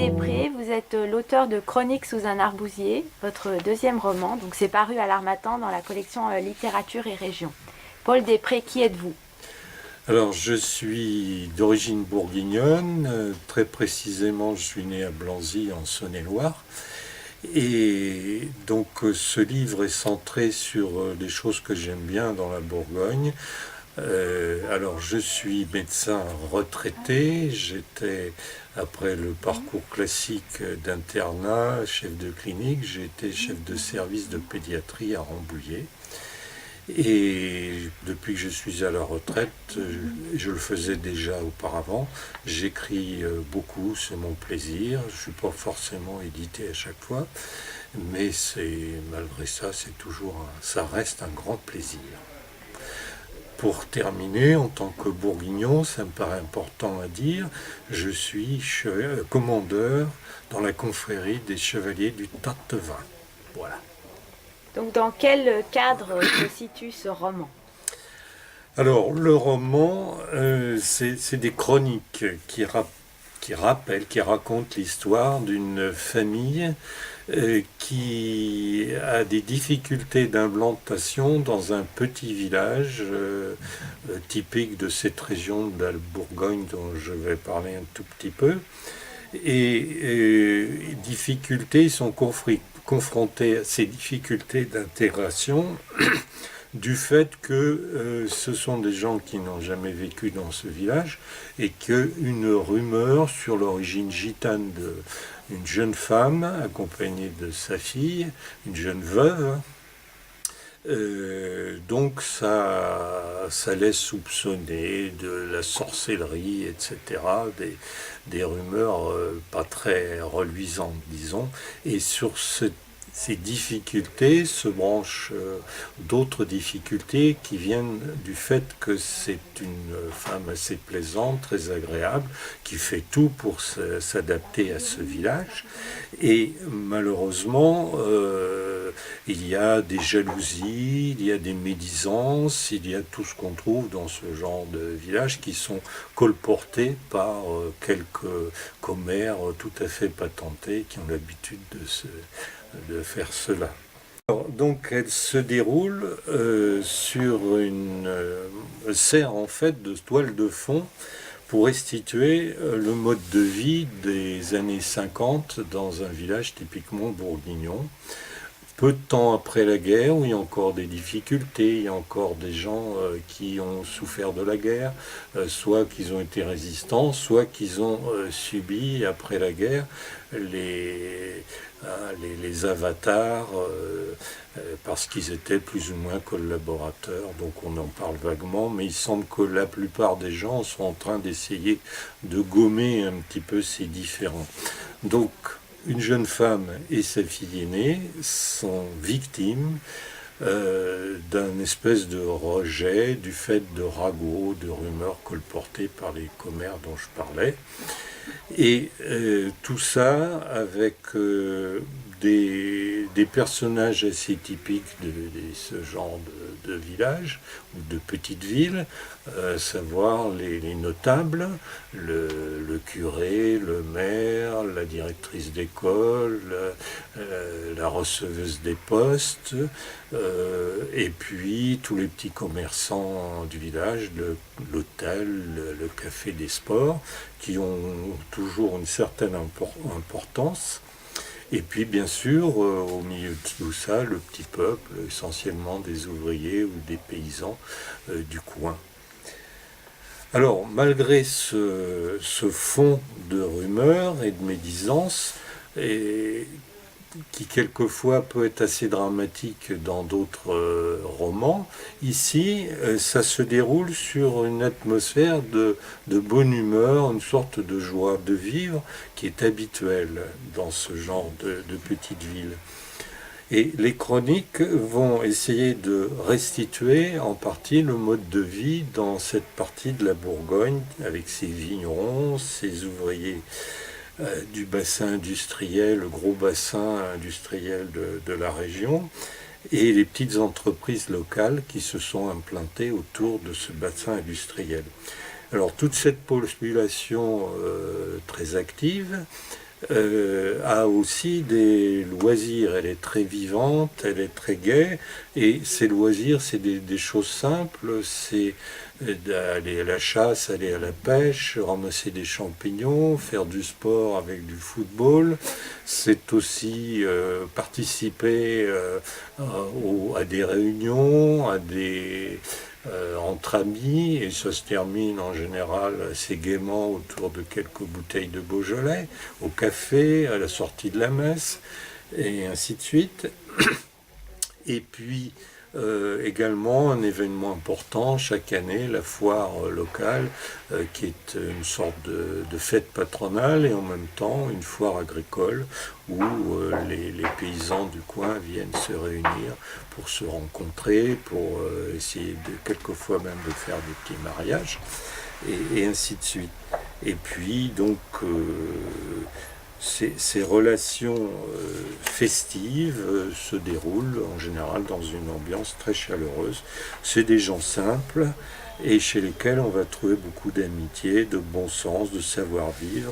Després, vous êtes l'auteur de Chroniques sous un arbousier, votre deuxième roman. Donc c'est paru à l'Harmattan dans la collection Littérature et Région. Paul Després, qui êtes-vous? Alors, je suis d'origine bourguignonne, très précisément, je suis né à Blanzy, en Saône-et-Loire. Et donc, ce livre est centré sur des choses que j'aime bien dans la Bourgogne. Alors, je suis médecin retraité. J'étais, après le parcours classique d'internat, chef de clinique, j'ai été chef de service de pédiatrie à Rambouillet. Et depuis que je suis à la retraite, je le faisais déjà auparavant, j'écris beaucoup, c'est mon plaisir, je ne suis pas forcément édité à chaque fois, mais malgré ça, ça reste un grand plaisir. Pour terminer, en tant que bourguignon, ça me paraît important à dire, je suis commandeur dans la confrérie des chevaliers du Tatevin. Voilà. Donc dans quel cadre se situe ce roman? Alors, le roman, c'est des chroniques qui racontent l'histoire d'une famille qui a des difficultés d'implantation dans un petit village typique de cette région de la Bourgogne dont je vais parler un tout petit peu. Et difficultés, ils sont confrontés à ces difficultés d'intégration du fait que ce sont des gens qui n'ont jamais vécu dans ce village et qu'une rumeur sur l'origine gitane d'une jeune femme accompagnée de sa fille, une jeune veuve, donc ça laisse soupçonner de la sorcellerie, etc., des rumeurs pas très reluisantes, disons, et sur ces difficultés se branchent d'autres difficultés qui viennent du fait que c'est une femme assez plaisante, très agréable, qui fait tout pour s'adapter à ce village. Et malheureusement, il y a des jalousies, il y a des médisances, il y a tout ce qu'on trouve dans ce genre de village qui sont colportés par quelques commères tout à fait patentés qui ont l'habitude de faire cela. Alors, donc elle se déroule sur sert en fait de toile de fond pour restituer le mode de vie des années 50 dans un village typiquement bourguignon. Peu de temps après la guerre, où il y a encore des difficultés, il y a encore des gens qui ont souffert de la guerre, soit qu'ils ont été résistants, soit qu'ils ont subi après la guerre les avatars parce qu'ils étaient plus ou moins collaborateurs, donc on en parle vaguement, mais il semble que la plupart des gens sont en train d'essayer de gommer un petit peu ces différends. Donc, une jeune femme et sa fille aînée sont victimes d'un espèce de rejet du fait de ragots, de rumeurs colportées par les commères dont je parlais. Et tout ça avec des personnages assez typiques de ce genre de village ou de petite ville, à savoir les notables, le curé, le maire, la directrice d'école, la receveuse des postes, et puis tous les petits commerçants du village, l'hôtel, le café des sports, qui ont toujours une certaine importance. Et puis, bien sûr, au milieu de tout ça, le petit peuple, essentiellement des ouvriers ou des paysans du coin. Alors, malgré ce fond de rumeurs et de médisances, qui quelquefois peut être assez dramatique dans d'autres romans, ici, ça se déroule sur une atmosphère de bonne humeur, une sorte de joie de vivre qui est habituelle dans ce genre de petite ville. Et les chroniques vont essayer de restituer en partie le mode de vie dans cette partie de la Bourgogne, avec ses vignerons, ses ouvriers du bassin industriel, le gros bassin industriel de la région, et les petites entreprises locales qui se sont implantées autour de ce bassin industriel. Alors toute cette population très active a aussi des loisirs. Elle est très vivante, elle est très gaie, et ses loisirs, c'est des choses simples, c'est aller à la chasse, aller à la pêche, ramasser des champignons, faire du sport avec du football. C'est aussi participer à des réunions, entre amis, et ça se termine en général assez gaiement autour de quelques bouteilles de Beaujolais, au café, à la sortie de la messe, et ainsi de suite. Et puis également un événement important chaque année, la foire locale, qui est une sorte de fête patronale et en même temps une foire agricole où les paysans du coin viennent se réunir pour se rencontrer, pour essayer quelquefois même de faire des petits mariages, et ainsi de suite. Et puis donc ces relations festives se déroulent en général dans une ambiance très chaleureuse. C'est des gens simples et chez lesquels on va trouver beaucoup d'amitié, de bon sens, de savoir-vivre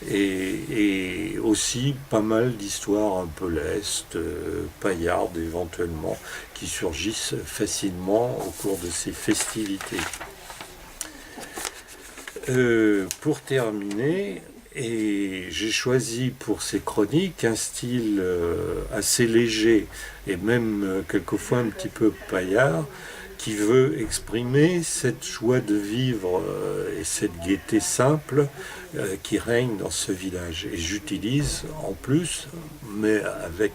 et aussi pas mal d'histoires un peu lestes, paillardes éventuellement, qui surgissent facilement au cours de ces festivités. Pour terminer, et j'ai choisi pour ces chroniques un style assez léger et même quelquefois un petit peu paillard, qui veut exprimer cette joie de vivre et cette gaieté simple qui règne dans ce village. Et j'utilise en plus, mais avec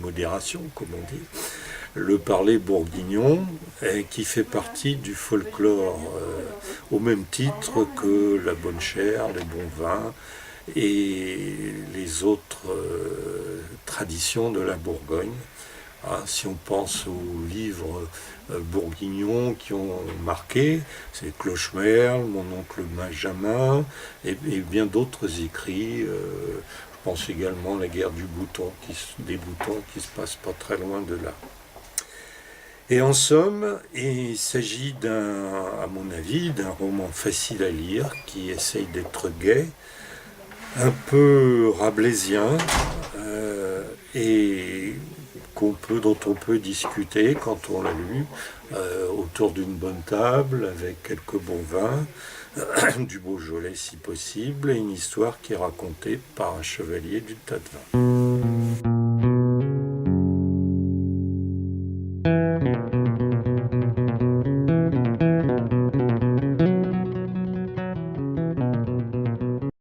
modération comme on dit, le parler bourguignon, qui fait partie du folklore au même titre que la bonne chère, les bons vins et les autres traditions de la Bourgogne. Hein, si on pense aux livres bourguignons qui ont marqué, c'est Clochemerle, Mon oncle Benjamin et bien d'autres écrits. Je pense également à la guerre des boutons qui se passe pas très loin de là. Et en somme, il s'agit à mon avis, d'un roman facile à lire qui essaye d'être gai, un peu rabelaisien et dont on peut discuter quand on l'a lu autour d'une bonne table avec quelques bons vins, du Beaujolais si possible, et une histoire qui est racontée par un chevalier du tas de vin.